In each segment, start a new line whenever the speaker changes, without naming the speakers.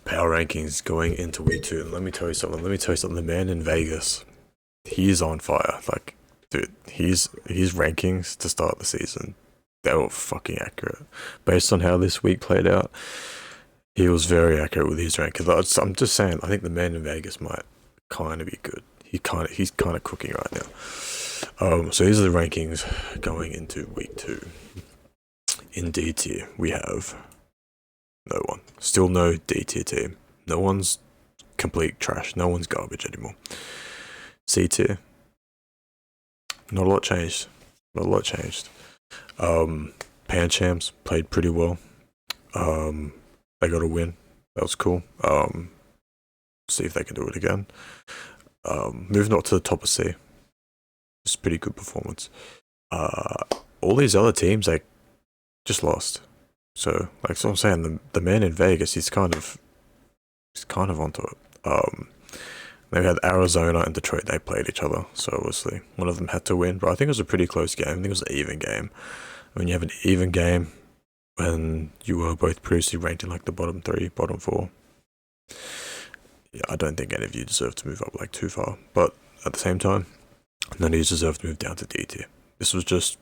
Power rankings going into week 2. And let me tell you something. The man in Vegas, he is on fire. Like, dude, his rankings to start the season, they were fucking accurate. Based on how this week played out, he was very accurate with his rankings. I'm just saying, I think the man in Vegas might kind of be good. He's kind of cooking right now. So these are the rankings going into week 2. In D tier, we have no one. Still no D tier team. No one's complete trash. No one's garbage anymore. C tier, not a lot changed. Pan Champs played pretty well. They got a win. That was cool. See if they can do it again. Moving on to the top of C. It's a pretty good performance. All these other teams, like, just lost. So, like, so I'm saying, the man in Vegas, he's kind of onto it. They had Arizona and Detroit. They played each other, so obviously one of them had to win. But I think it was a pretty close game. I think it was an even game. When you have an even game, when you were both previously ranked in like the bottom 3, bottom 4, yeah, I don't think any of you deserve to move up like too far. But at the same time, none of you deserve to move down to D tier. This was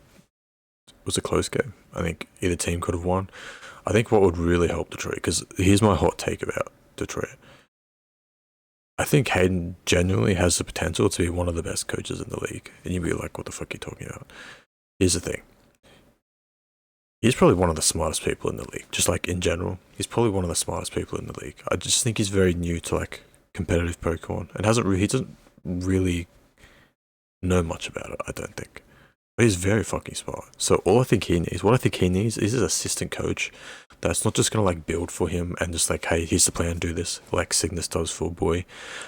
a close game. I think either team could have won. I think what would really help Detroit, because here's my hot take about Detroit. I think Hayden genuinely has the potential to be one of the best coaches in the league. And you'd be like, what the fuck are you talking about? Here's the thing. He's probably one of the smartest people in the league. Just like in general, he's probably one of the smartest people in the league. I just think he's very new to like competitive Pokemon and he doesn't really know much about it, I don't think. But he's very fucking smart. So what I think he needs is his assistant coach that's not just gonna like build for him and just like, hey, here's the plan, do this, like Cygnus does for Boy.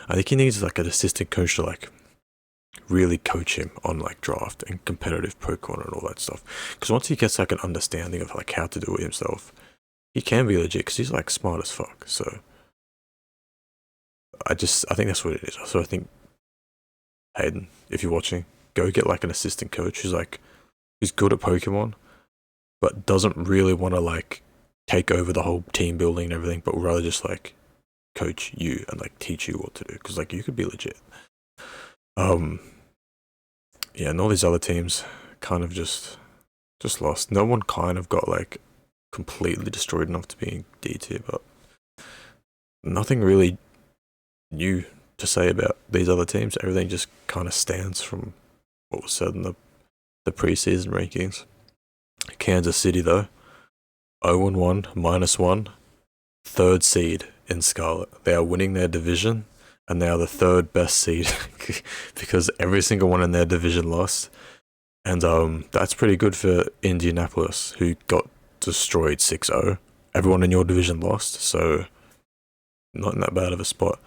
I think he needs like an assistant coach to like really coach him on like draft and competitive Pokemon and all that stuff. Because once he gets like an understanding of like how to do it himself, he can be legit because he's like smart as fuck. So I think that's what it is. So I think Hayden, if you're watching, go get like an assistant coach who's good at Pokemon, but doesn't really want to like take over the whole team building and everything, but would rather just like coach you and like teach you what to do, because like you could be legit. Yeah, and all these other teams kind of just lost. No one kind of got like completely destroyed enough to be in D tier, but nothing really new to say about these other teams. Everything just kind of stands from what was said in the preseason rankings. Kansas City though, 0-1, -1, third seed in Scarlet. They are winning their division, and they are the third best seed because every single one in their division lost. And that's pretty good for Indianapolis, who got destroyed 6-0. Everyone in your division lost, so not in that bad of a spot.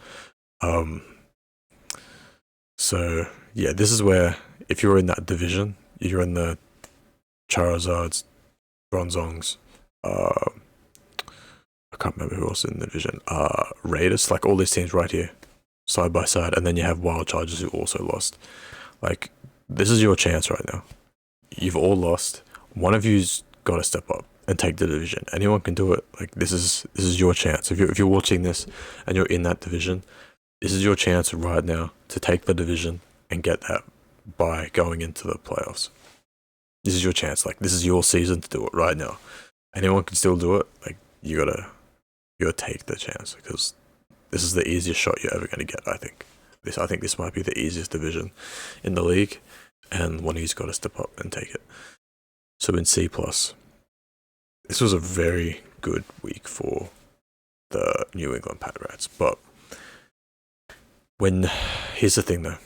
So yeah, this is where, if you're in that division, you're in the Charizards, Bronzongs, I can't remember who else in the division, Raiders, like all these teams right here, side by side, and then you have Wild Chargers who also lost. Like, this is your chance right now. You've all lost. One of you's got to step up and take the division. Anyone can do it. Like, this is your chance. If you're watching this and you're in that division, this is your chance right now to take the division and get that by going into the playoffs. This is your chance. Like, this is your season to do it right now. Anyone can still do it. Like, you gotta take the chance, because this is the easiest shot you're ever gonna get. I think this might be the easiest division in the league, and one of you's got to step up and take it. So in C+, this was a very good week for the New England Pat Rats. But here's the thing though.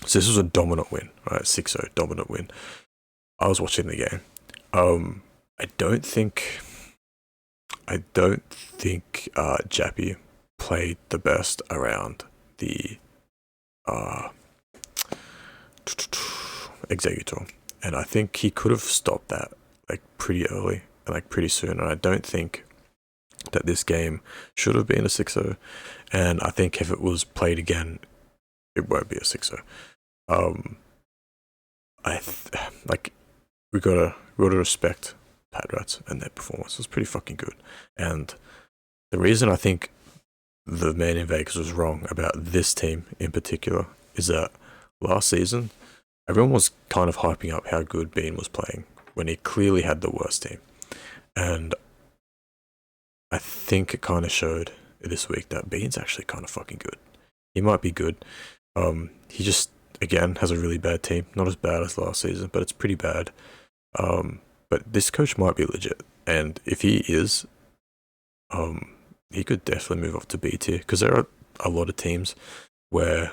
So this was a dominant win, right? 6-0 dominant win. I was watching the game. I don't think Jappy played the best around the Executor, and I think he could have stopped that like pretty early and like pretty soon. And I don't think that this game should have been a 6-0. And I think if it was played again, it won't be a 6-0. Like, we gotta respect Pat Rats, and their performance was pretty fucking good. And the reason I think the man in Vegas was wrong about this team in particular is that last season, everyone was kind of hyping up how good Bean was playing when he clearly had the worst team. And I think it kind of showed this week that Bean's actually kind of fucking good. He might be good. He just, again, has a really bad team. Not as bad as last season, but it's pretty bad. But this coach might be legit. And if he is, he could definitely move up to B tier. Because there are a lot of teams where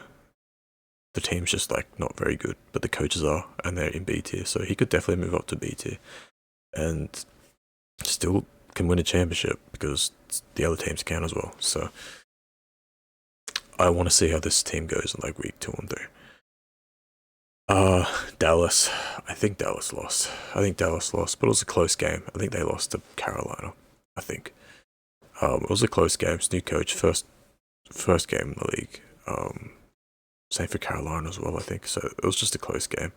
the team's just like not very good, but the coaches are, and they're in B tier. So he could definitely move up to B tier. And still can win a championship because the other teams can as well. So I want to see how this team goes in like week 2 and 3. Dallas. I think Dallas lost, but it was a close game. I think they lost to Carolina. I think. It was a close game. It's new coach, first game in the league. Same for Carolina as well, I think. So it was just a close game.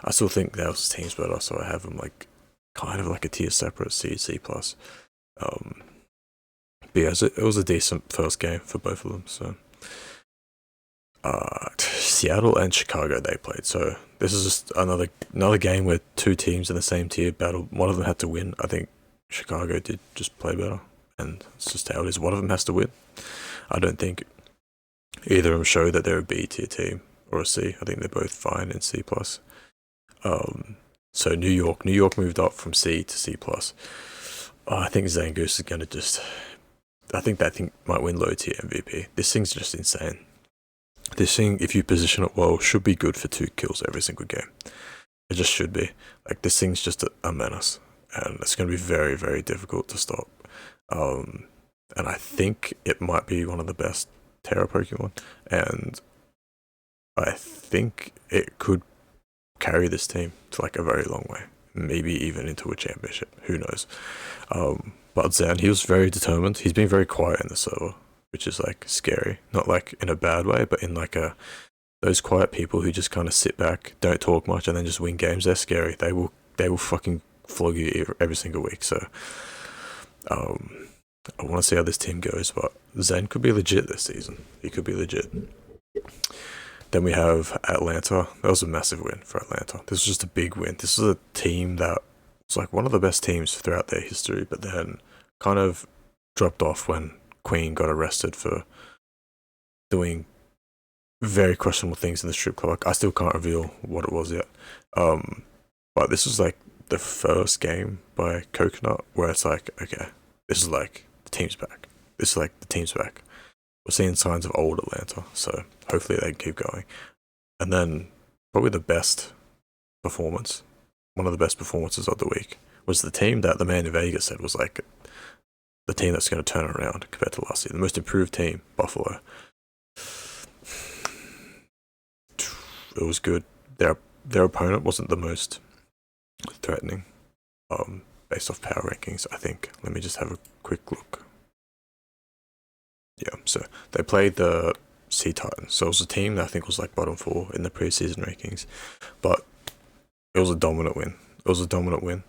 I still think Dallas' team's better, so I have them like kind of like a tier separate, C plus. But yeah, it was a decent first game for both of them. So Seattle and Chicago they played. So this is just another game where two teams in the same tier battled. One of them had to win. I think Chicago did just play better, and it's just how it is. One of them has to win. I don't think either of them show that they're a B tier team or a C. I think they're both fine in C plus. So New York moved up from C to C plus. I think Zangoose is gonna I think that thing might win low tier MVP. This thing's just insane. This thing, if you position it well, should be good for 2 kills every single game. It just should be. Like, this thing's just a menace, and it's going to be very, very difficult to stop. And I think it might be one of the best Terra Pokemon, and I think it could carry this team to like a very long way, maybe even into a championship. Who knows? But Zan, he was very determined. He's been very quiet in the server, which is like scary. Not like in a bad way, but in like those quiet people who just kind of sit back, don't talk much, and then just win games. They're scary. They will fucking flog you every single week. So I want to see how this team goes, but Zen could be legit this season. He could be legit. Then we have Atlanta. That was a massive win for Atlanta. This was just a big win. This is a team that was like one of the best teams throughout their history, but then kind of dropped off when Queen got arrested for doing very questionable things in the strip club. Like, I still can't reveal what it was yet. But this was like the first game by Coconut where it's like, okay, this is like the team's back. We're seeing signs of old Atlanta, so hopefully they can keep going. And then probably the best performance, one of the best performances of the week, was the team that the man in Vegas said was like the team that's going to turn around compared to last year. The most improved team, Buffalo. It was good. Their opponent wasn't the most threatening, based off power rankings, I think. Let me just have a quick look. Yeah, so they played the Sea Titans. So it was a team that I think was like bottom 4 in the preseason rankings. But it was a dominant win.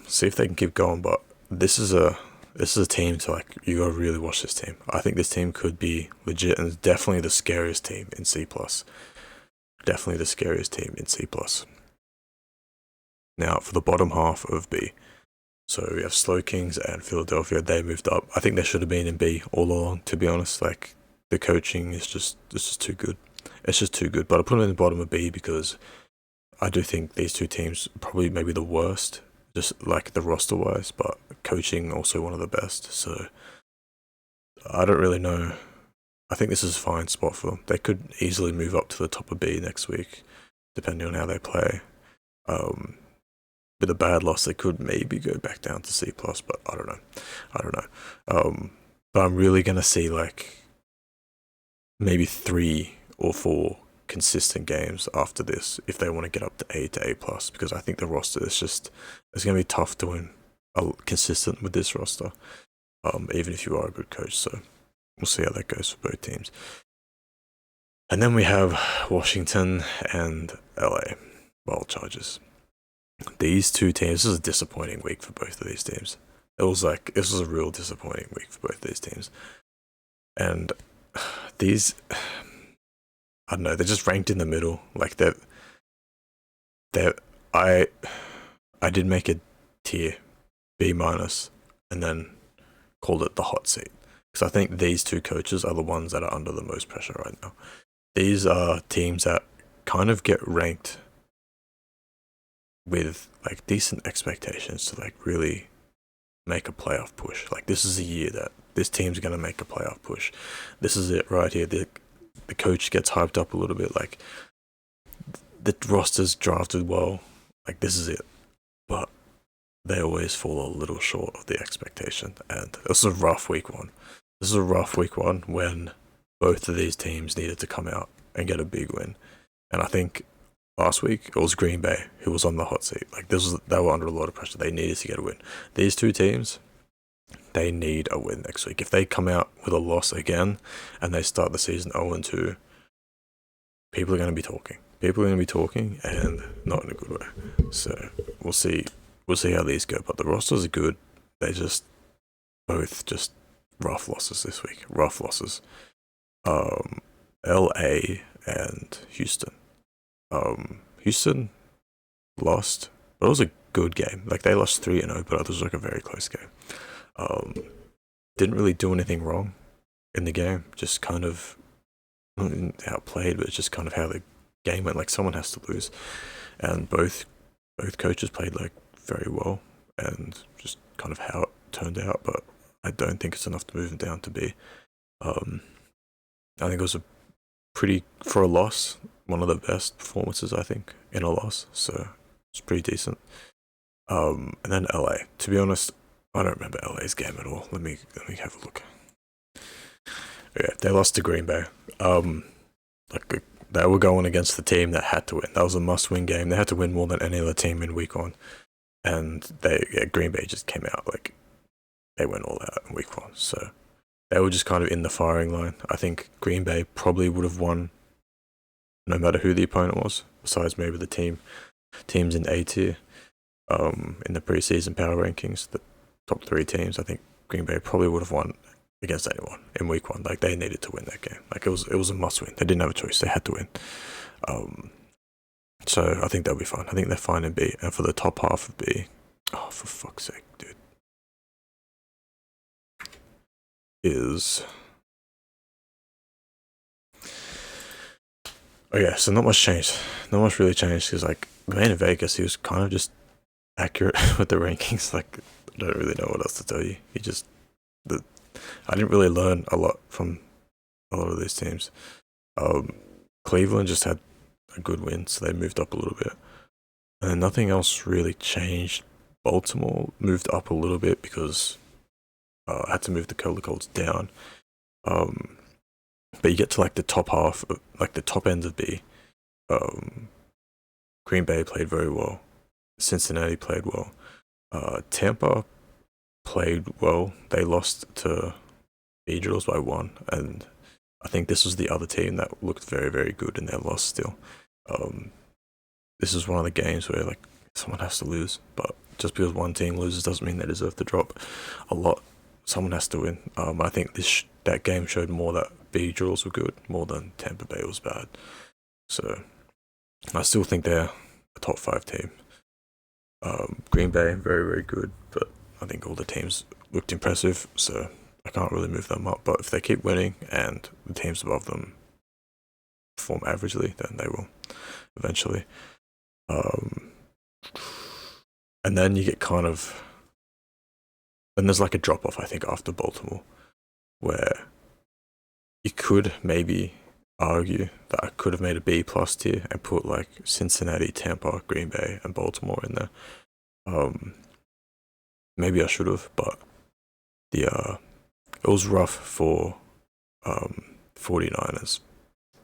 See if they can keep going, but this is a team to like, you gotta really watch this team. I think this team could be legit, and it's definitely the scariest team in C+. Definitely the scariest team in C+. Now, for the bottom half of B. So we have Slow Kings and Philadelphia. They moved up. I think they should have been in B all along, to be honest. Like, the coaching is just too good. It's just too good. But I put them in the bottom of B because I do think these two teams probably maybe the worst, just like the roster wise, but coaching also one of the best. So I don't really know. I think this is a fine spot for them. They could easily move up to the top of B next week, depending on how they play. With a bad loss, they could maybe go back down to C+, but I don't know. But I'm really going to see like maybe 3 or 4 consistent games after this if they want to get up to A+, because I think the roster is just, it's going to be tough doing consistent with this roster, even if you are a good coach. So we'll see how that goes for both teams. And then we have Washington and LA Wild Chargers. These two teams, this is a disappointing week for both of these teams. This was a real disappointing week for both these teams. these, I don't know, they're just ranked in the middle. Like they're I I did make a tier B minus and then called it the hot seat because I think these two coaches are the ones that are under the most pressure right now. These are teams that kind of get ranked with like decent expectations to like really make a playoff push. Like this is a year that this team's gonna make a playoff push. This is it right here. The coach gets hyped up a little bit. Like the roster's drafted well. Like this is it. But they always fall a little short of the expectation. And this is a rough week one. This is a rough week one when both of these teams needed to come out and get a big win. And I think last week it was Green Bay who was on the hot seat. Like they were under a lot of pressure. They needed to get a win. These two teams, they need a win next week. If they come out with a loss again and they start the season 0-2, people are going to be talking. People are going to be talking, and not in a good way. So we'll see. We'll see how these go. But the rosters are good. They just both just rough losses this week. Rough losses. LA and Houston. Houston lost, but it was a good game. Like they lost 3-0, but it was like a very close game. Didn't really do anything wrong in the game. Just kind of not outplayed, but it's just kind of how the game went. Like someone has to lose, and both coaches played like very well, and just kind of how it turned out. But I don't think it's enough to move them down to B. I think it was a pretty, for a loss, one of the best performances I think in a loss. So it's pretty decent. And then LA. To be honest, I don't remember LA's game at all. Let me have a look. Yeah, they lost to Green Bay. They were going against the team that had to win. That was a must-win game. They had to win more than any other team in week one. And Green Bay just came out like they went all out in week one. So they were just kind of in the firing line. I think Green Bay probably would have won no matter who the opponent was, besides maybe the teams in A tier. In the preseason power rankings, the top 3 teams, I think Green Bay probably would have won against anyone in week one. Like they needed to win that game. Like it was a must win. They didn't have a choice. They had to win. So I think they'll be fine. I think they're fine in B. And for the top half of B, oh for fuck's sake, dude, is so not much changed. Not much really changed because like the man in Vegas, he was kind of just accurate with the rankings. Like I don't really know what else to tell you. I didn't really learn a lot from a lot of these teams. Cleveland just had a good win, so they moved up a little bit. And nothing else really changed. Baltimore moved up a little bit because I had to move the Color Colts down. But you get to like the top half, like the top end of B. Green Bay played very well. Cincinnati played well. Tampa played well. They lost to Eagles by 1, and I think this was the other team that looked very, very good in their loss still. This is one of the games where like someone has to lose, but just because one team loses doesn't mean they deserve to drop a lot. Someone has to win. I think that game showed more that Eagles were good more than Tampa Bay was bad. So I still think they're a top 5 team. Green Bay, very, very good, but I think all the teams looked impressive, so I can't really move them up. But if they keep winning and the teams above them perform averagely, then they will eventually. And then you get kind of, then there's like a drop off, I think, after Baltimore, where you could maybe argue that I could have made a B plus tier and put like Cincinnati, Tampa, Green Bay, and Baltimore in there. Maybe I should have, but it was rough for 49ers.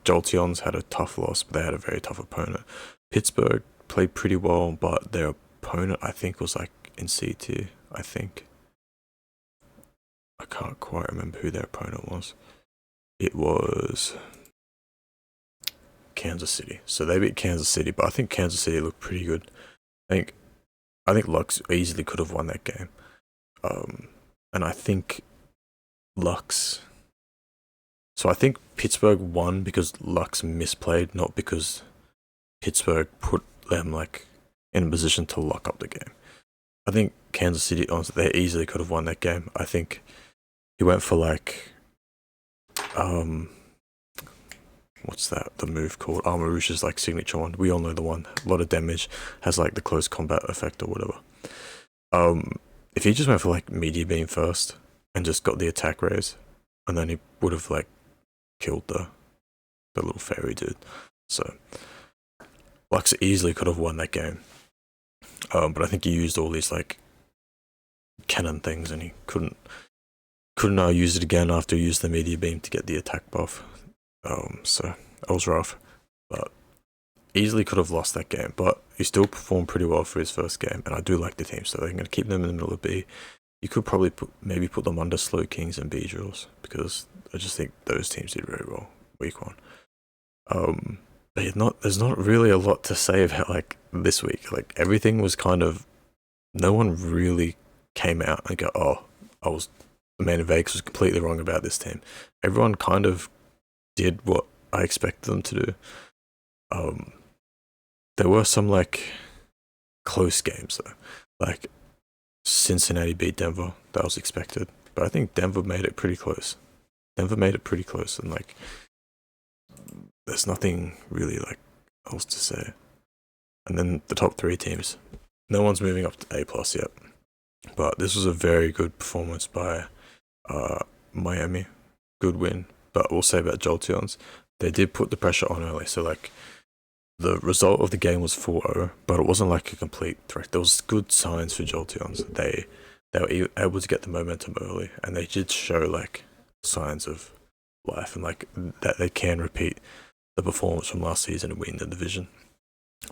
Jolteons had a tough loss, but they had a very tough opponent. Pittsburgh played pretty well, but their opponent, I think, was like in C tier, I think. I can't quite remember who their opponent was. It was Kansas City. So they beat Kansas City, but I think Kansas City looked pretty good. I think Lux easily could have won that game. And I think Lux So I think Pittsburgh won because Lux misplayed, not because Pittsburgh put them like in a position to lock up the game. I think Kansas City, honestly, they easily could have won that game. I think he went for like, what's that? The move called Armor Rouge's like signature one. We all know the one. A lot of damage, has like the close combat effect or whatever. If he just went for like media beam first and just got the attack raise, and then he would have like killed the little fairy dude. So Lux easily could have won that game. But I think he used all these like cannon things, and he couldn't use it again after he used the media beam to get the attack buff. So that was rough, but easily could have lost that game. But he still performed pretty well for his first game, and I do like the team, so they're going to keep them in the middle of B. You could probably maybe put them under Slow Kings and B Drills, because I just think those teams did very well week one. There's not really a lot to say about like this week. Like everything was kind of, no one really came out and go, oh, the man in Vegas was completely wrong about this team. Everyone kind of did what I expected them to do. There were some like close games though, like Cincinnati beat Denver. That was expected, but I think Denver made it pretty close. And like, there's nothing really like else to say. And then the top three teams, no one's moving up to A+ yet, but this was a very good performance by Miami. Good win. But we'll say about Jolteons, they did put the pressure on early. So like, the result of the game was 4-0, but it wasn't like a complete threat. There was good signs for Jolteons. They were able to get the momentum early, and they did show like signs of life, and like that they can repeat the performance from last season and win the division.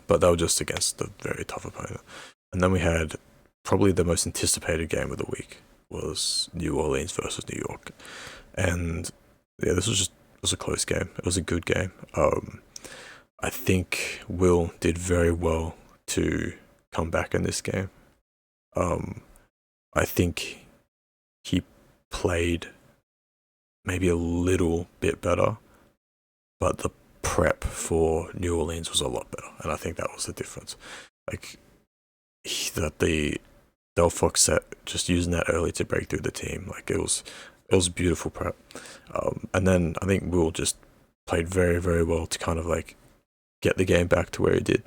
But they were just against a very tough opponent. And then we had probably the most anticipated game of the week, was New Orleans versus New York. And yeah, this was a close game. It was a good game. I think Will did very well to come back in this game. I think he played maybe a little bit better, but the prep for New Orleans was a lot better, and I think that was the difference. Like that the Del Fox set, just using that early to break through the team, like it was beautiful prep. And then I think Will just played very, very well to kind of like get the game back to where he did,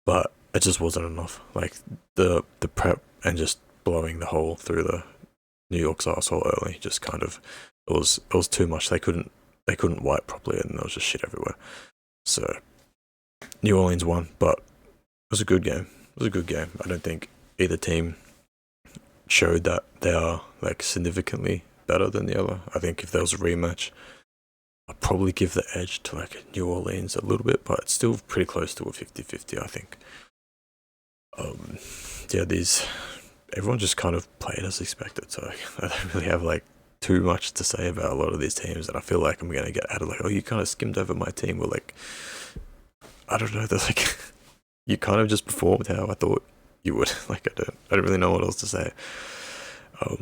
but it just wasn't enough. Like the prep and just blowing the hole through the New York's arsehole early, just kind of, it was too much. They couldn't wipe properly, and there was just shit everywhere. So New Orleans won, but it was a good game. I don't think either team showed that they are like significantly better than the other. I think if there was a rematch, I'd probably give the edge to like New Orleans a little bit, but it's still pretty close to a 50-50, I think. Everyone just kind of played as expected, so I don't really have like too much to say about a lot of these teams, and I feel like I'm gonna get added like, oh, you kind of skimmed over my team. Well, like, I don't know, there's like you kind of just performed how I thought you would. Like, I don't really know what else to say.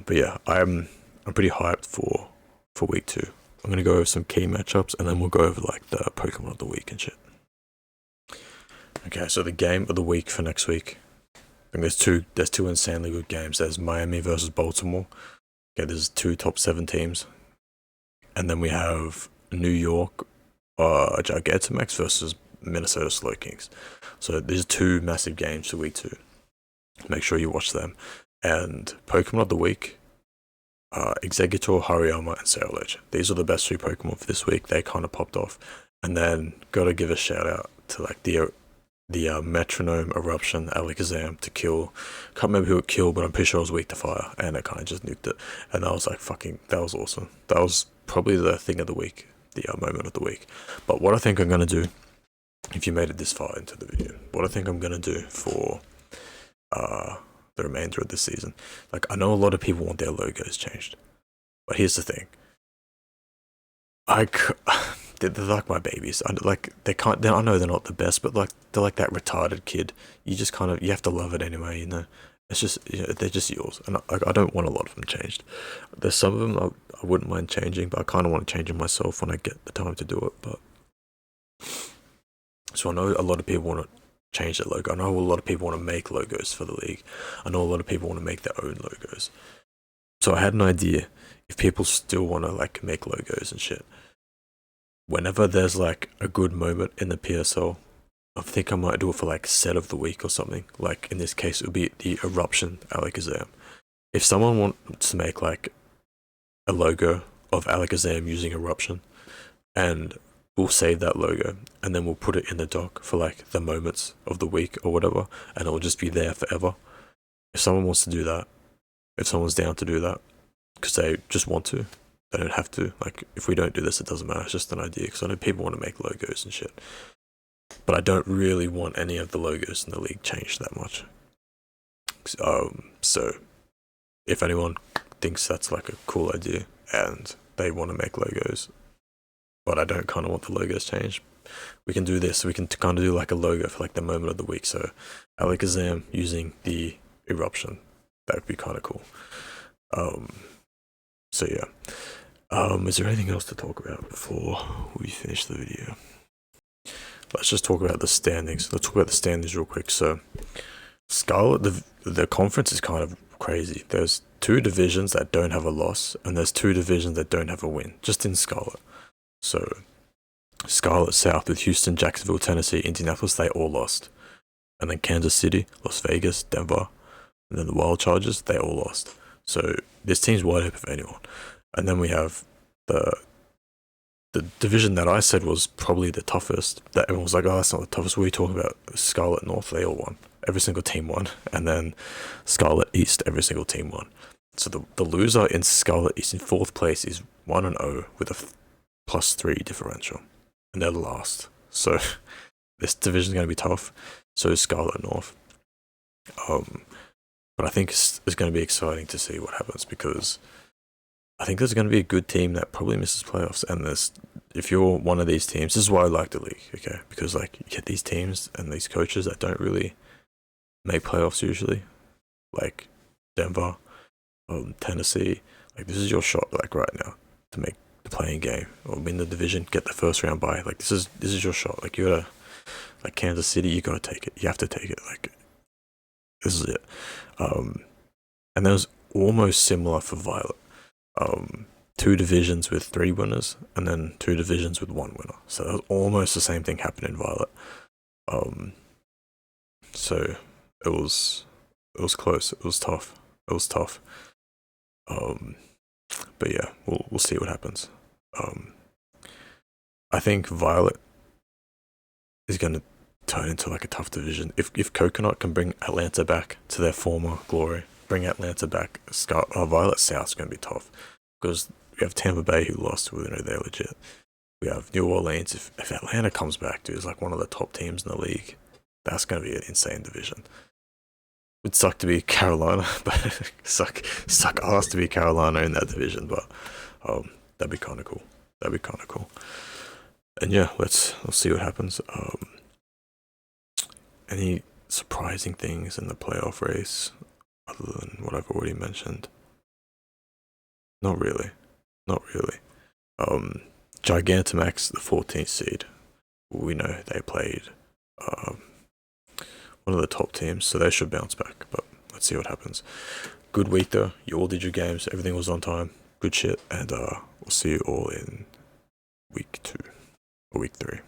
But yeah, I'm pretty hyped for week 2. I'm gonna go over some key matchups, and then we'll go over like the Pokemon of the week and shit. Okay, so the game of the week for next week, I think there's two insanely good games. There's Miami versus Baltimore. Okay, there's 2 top 7 teams, and then we have New York Gigantamax versus Minnesota Slow Kings. So there's 2 massive games for week 2. Make sure you watch them. And Pokemon of the week, Exeggutor, Hariyama, and Sailage. These are the best 3 Pokemon for this week. They kind of popped off. And then gotta give a shout out to like the Metronome Eruption Alakazam to kill. Can't remember who it killed, but I'm pretty sure it was weak to fire, and it kind of just nuked it. And that was like that was awesome. That was probably the thing of the week, the moment of the week. But what I think I'm gonna do, if you made it this far into the video, what I think I'm gonna do for the remainder of this season, like I know a lot of people want their logos changed, but here's the thing. They're like my babies. I know they're not the best, but like they're like that retarded kid. You just kind of, you have to love it anyway, you know. It's just, they're just yours, and I don't want a lot of them changed. There's some of them I wouldn't mind changing, but I kind of want to change them myself when I get the time to do it. But so I know a lot of people want to change their logo. I know a lot of people want to make logos for the league. I know a lot of people want to make their own logos. So I had an idea, if people still want to like make logos and shit, whenever there's like a good moment in the PSL, I think I might do it for like set of the week or something. Like in this case, it would be the Eruption Alakazam. If someone wants to make like a logo of Alakazam using Eruption, and we'll save that logo, and then we'll put it in the doc for like the moments of the week or whatever, and it will just be there forever. If someone wants to do that, if someone's down to do that, because they just want to, they don't have to. Like, if we don't do this, it doesn't matter. It's just an idea, because I know people want to make logos and shit. But I don't really want any of the logos in the league changed that much. So, if anyone thinks that's like a cool idea and they want to make logos, but I don't kind of want the logos changed, we can do this. We can kind of do like a logo for like the moment of the week. So, Alakazam using the Eruption. That would be kind of cool. So yeah. Is there anything else to talk about before we finish the video? Let's just talk about the standings. Let's talk about the standings real quick. So, Scarlet, the conference is kind of crazy. There's 2 divisions that don't have a loss, and there's 2 divisions that don't have a win, just in Scarlet. So, Scarlet South with Houston, Jacksonville, Tennessee, Indianapolis, they all lost. And then Kansas City, Las Vegas, Denver, and then the Wild Chargers, they all lost. So, this team's wide open for anyone. And then we have the division that I said was probably the toughest, that everyone was like, oh, that's not the toughest. What are you talking about? Scarlet North, they all won. Every single team won. And then Scarlet East, every single team won. So the loser in Scarlet East in 4th place is 1-0 with a +3 differential. And they're the last. So this division is going to be tough. So is Scarlet North. But I think it's going to be exciting to see what happens, because I think there's going to be a good team that probably misses playoffs, and if you're one of these teams, this is why I like the league, okay? Because like you get these teams and these coaches that don't really make playoffs usually, like Denver, Tennessee. Like, this is your shot, like right now, to make the playing game or win the division, get the first round bye. Like this is your shot. Like, you gotta, like Kansas City, you gotta take it. You have to take it. Like, this is it. And that was almost similar for Violet. 2 divisions with 3 winners, and then 2 divisions with 1 winner. So that was almost the same thing happened in Violet. So it was close. It was tough. But yeah, we'll see what happens. I think Violet is going to turn into like a tough division. If Coconut can bring Atlanta back to their former glory, bring Atlanta back, Violet South is going to be tough, because we have Tampa Bay, who lost. We know they're legit. We have New Orleans. If Atlanta comes back, dude, is like one of the top teams in the league, that's going to be an insane division. Would suck to be Carolina, but suck ass to be Carolina in that division. But that'd be kind of cool. And yeah, let's see what happens. Any surprising things in the playoff race other than what I've already mentioned? Not really. Gigantamax, the 14th seed. We know they played one of the top teams, so they should bounce back, but let's see what happens. Good week though. You all did your games. Everything was on time. Good shit. And we'll see you all in week 2 or week 3.